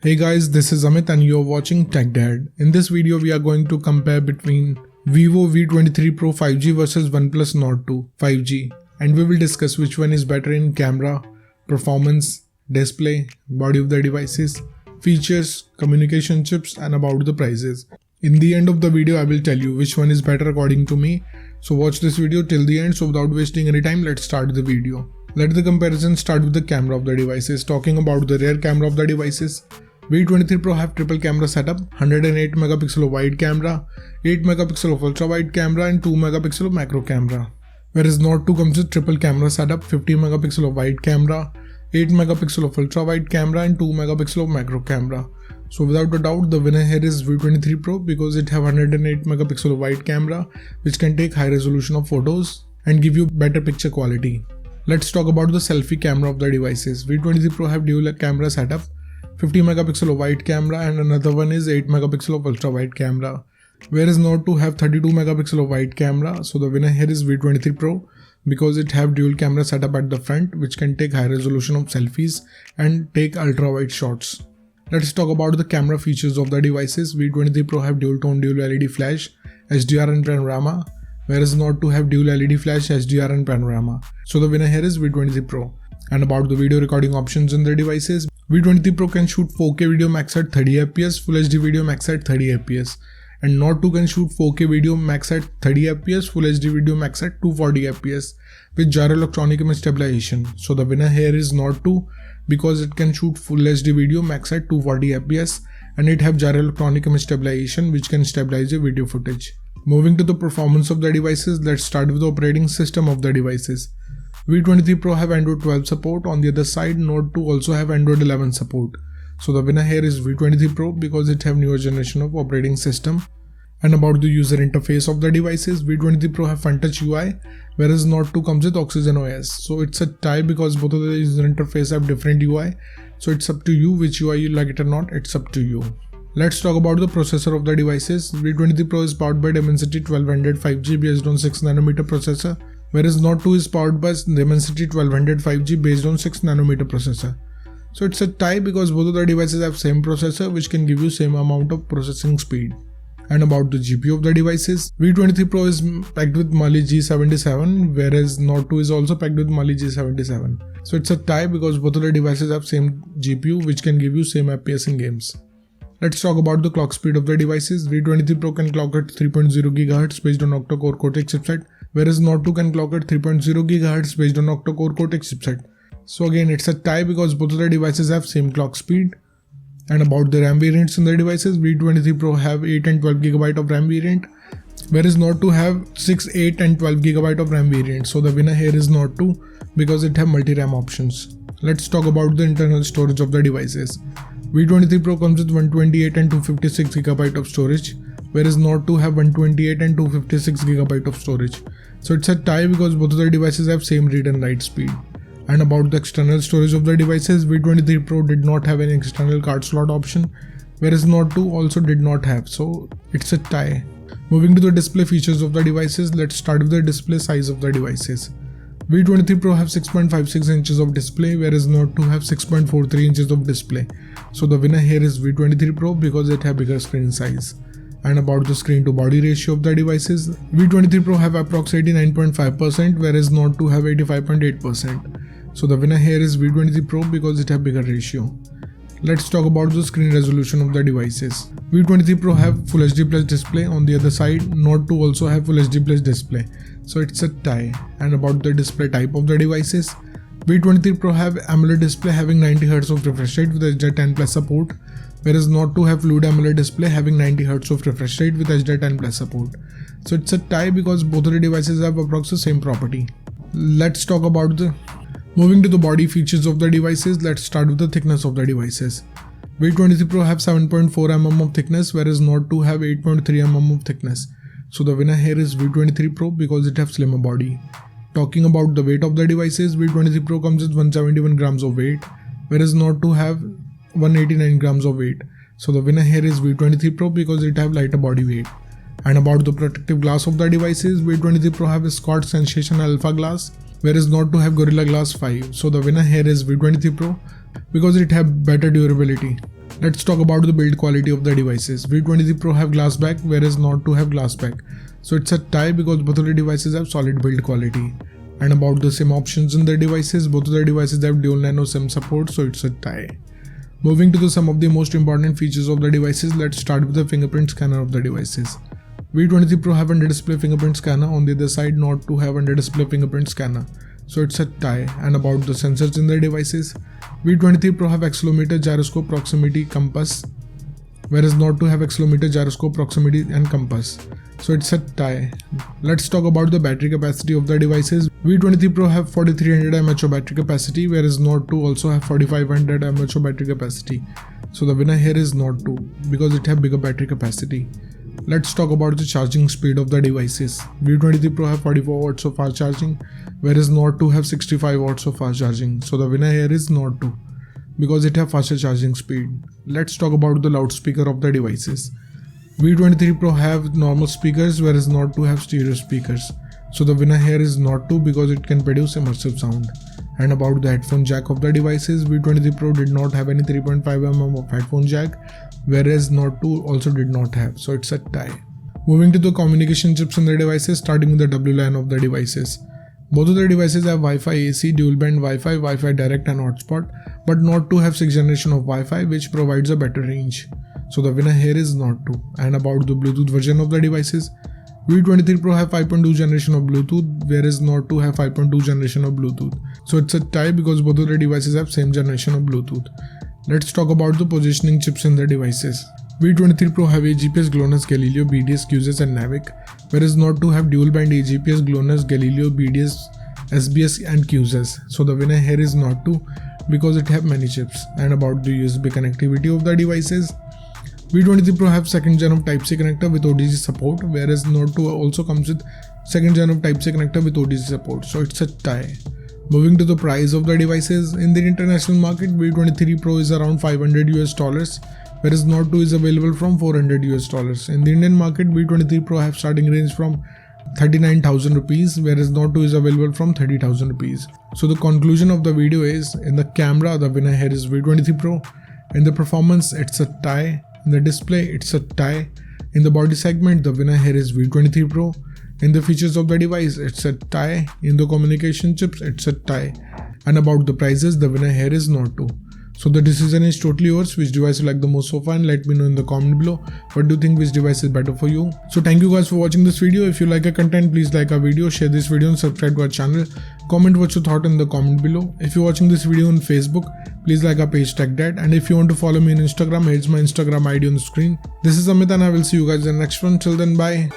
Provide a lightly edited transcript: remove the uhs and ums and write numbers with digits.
Hey guys, this is Amit and you're watching Tech Dad. In this video we are going to compare between Vivo V23 Pro 5G versus OnePlus Nord 2 5G, and we will discuss which one is better in camera, performance, display, body of the devices, features, communication chips and about the prices. In the end of the video I will tell you which one is better according to me. So watch this video till the end. So without wasting any time, let's start the video. Let the comparison start with the camera of the devices. Talking about the rear camera of the devices, V23 Pro have triple camera setup, 108 megapixel wide camera, 8 megapixel of ultra wide camera and 2 megapixel of macro camera. Whereas Nord 2 comes with triple camera setup, 50 megapixel of wide camera, 8 megapixel of ultra wide camera and 2 megapixel of macro camera. So without a doubt the winner here is V23 Pro because it have 108 megapixel of wide camera which can take high resolution of photos and give you better picture quality. Let's talk about the selfie camera of the devices. V23 Pro have dual camera setup, 50 megapixel of wide camera and another one is 8 megapixel of ultra wide camera. Whereas Nord 2 have 32 megapixel of wide camera, so the winner here is V23 Pro because it have dual camera setup at the front which can take high resolution of selfies and take ultra wide shots. Let's talk about the camera features of the devices. V23 Pro have dual tone dual LED flash, HDR and panorama, whereas Nord 2 have dual LED flash, HDR and panorama. So the winner here is V23 Pro. And about the video recording options in the devices, V23 Pro can shoot 4K video max at 30 fps, Full HD video max at 30 fps, and Nord 2 can shoot 4K video max at 30 fps, Full HD video max at 240 fps with gyro electronic image stabilization. So the winner here is Nord 2 because it can shoot Full HD video max at 240 fps and it have gyro electronic image stabilization which can stabilize your video footage. Moving to the performance of the devices, let's start with the operating system of the devices. V23 Pro have Android 12 support. On the other side, Nord 2 also have Android 11 support. So the winner here is V23 Pro because it have newer generation of operating system. And about the user interface of the devices, V23 Pro have Fun Touch UI, whereas Nord 2 comes with Oxygen OS. So it's a tie because both of the user interface have different UI. So it's up to you which UI you like it or not, it's up to you. Let's talk about the processor of the devices. V23 Pro is powered by Dimensity 1200 5G based on 6nm processor, whereas Nord 2 is powered by Dimensity 1200 5G based on 6nm processor. So it's a tie because both of the devices have same processor which can give you same amount of processing speed. And about the GPU of the devices, V23 Pro is packed with Mali G77 whereas Nord 2 is also packed with Mali G77. So it's a tie because both of the devices have same GPU which can give you same FPS in games. Let's talk about the clock speed of the devices. V23 Pro can clock at 3.0 GHz based on octa-core Cortex chipset, whereas Nord 2 can clock at 3.0 GHz based on octa-core Cortex chipset. So again it's a tie because both of the devices have same clock speed. And about the RAM variants in the devices, V23 Pro have 8 and 12 GB of RAM variant, whereas Nord 2 have 6, 8 and 12 GB of RAM variant. So the winner here is Nord 2 because it have multi-RAM options. Let's talk about the internal storage of the devices. V23 Pro comes with 128 and 256 GB of storage, whereas Nord 2 have 128 and 256 GB of storage. So it's a tie because both of the devices have same read and write speed. And about the external storage of the devices, V23 Pro did not have any external card slot option, whereas Nord 2 also did not have, so it's a tie. Moving to the display features of the devices, let's start with the display size of the devices. V23 Pro have 6.56 inches of display, whereas Nord 2 have 6.43 inches of display. So the winner here is V23 Pro because it have bigger screen size. And about the screen to body ratio of the devices, V23 Pro have approximately 89.5% whereas Nord 2 have 85.8%. So the winner here is V23 Pro because it have bigger ratio. Let's talk about the screen resolution of the devices. V23 Pro have Full HD Plus display. On the other side, Nord 2 also have Full HD Plus display. So it's a tie. And about the display type of the devices, V23 Pro have AMOLED display having 90Hz of refresh rate with HDR10 Plus support, whereas Nord 2 have Fluid AMOLED display having 90Hz of refresh rate with HDR10 Plus support. So it's a tie because both of the devices have approximately same property. Let's talk about moving to the body features of the devices. Let's start with the thickness of the devices. V23 Pro have 7.4 mm of thickness, whereas Nord 2 have 8.3 mm of thickness. So the winner here is V23 Pro because it have slimmer body. Talking about the weight of the devices, V23 Pro comes with 171 grams of weight, whereas Nord 2 have 189 grams of weight. So the winner here is V23 Pro because it have lighter body weight. And about the protective glass of the devices, V23 Pro have a Scott Sensation Alpha glass, whereas Nord 2 have Gorilla Glass 5. So the winner here is V23 Pro because it have better durability. Let's talk about the build quality of the devices. V23 Pro have glass back whereas Nord 2 have glass back. So it's a tie because both of the devices have solid build quality. And about the SIM options in the devices, both of the devices have dual nano SIM support, so it's a tie. Moving to some of the most important features of the devices, let's start with the fingerprint scanner of the devices. V23 Pro have under-display fingerprint scanner, on the other side Nord 2 have under-display fingerprint scanner. So it's a tie. And about the sensors in the devices, V23 Pro have accelerometer, gyroscope, proximity, compass, whereas Nord 2 have accelerometer, gyroscope, proximity and compass. So it's a tie. Let's talk about the battery capacity of the devices. V23 Pro have 4300 mAh of battery capacity, whereas Nord 2 also have 4500 mAh of battery capacity. So the winner here is Nord 2 because it have bigger battery capacity. Let's talk about the charging speed of the devices. V23 Pro have 44 watts of fast charging, whereas Nord 2 have 65 watts of fast charging. So the winner here is Nord 2 because it have faster charging speed. Let's talk about the loudspeaker of the devices. V23 Pro have normal speakers, whereas Nord 2 have stereo speakers. So the winner here is Nord 2 because it can produce immersive sound. And about the headphone jack of the devices, V23 Pro did not have any 3.5mm of headphone jack, whereas Nord 2 also did not have, so it's a tie. Moving to the communication chips in the devices, starting with the WLAN of the devices. Both of the devices have Wi-Fi AC, dual band Wi-Fi, Wi-Fi direct and hotspot, but Nord 2 have 6th generation of Wi-Fi which provides a better range. So the winner here is Nord 2. And about the Bluetooth version of the devices, V23 Pro have 5.2 generation of Bluetooth, whereas Nord 2 have 5.2 generation of Bluetooth. So it's a tie because both of the devices have same generation of Bluetooth. Let's talk about the positioning chips in the devices. V23 Pro have a GPS, GLONASS, Galileo, BDS, QSS and NAVIC, whereas Nord 2 have dual band AGPS, GLONASS, Galileo, BDS, SBS and QSS. So the winner here is Nord 2 because it have many chips. And about the USB connectivity of the devices, V23 Pro have 2nd gen of Type-C connector with OTG support, whereas Nord 2 also comes with 2nd gen of Type-C connector with OTG support, so it's a tie. Moving to the price of the devices, in the international market, V23 Pro is around $500 whereas Nord 2 is available from $400 In the Indian market, V23 Pro have starting range from 39,000 rupees, whereas Nord 2 is available from 30,000 rupees. So the conclusion of the video is, in the camera, the winner here is V23 Pro. In the performance, it's a tie. In the display, it's a tie. In the body segment, the winner here is V23 Pro. In the features of the device, it's a tie. In the communication chips, it's a tie. And about the prices, the winner here is Nord 2. So the decision is totally yours. Which device you like the most so far, and let me know in the comment below. What do you think, which device is better for you? So thank you guys for watching this video. If you like our content, please like our video, share this video and subscribe to our channel. Comment what you thought in the comment below. If you're watching this video on Facebook, please like our page TechDad. And if you want to follow me on Instagram, here's my Instagram ID on the screen. This is Amit and I will see you guys in the next one. Till then, bye.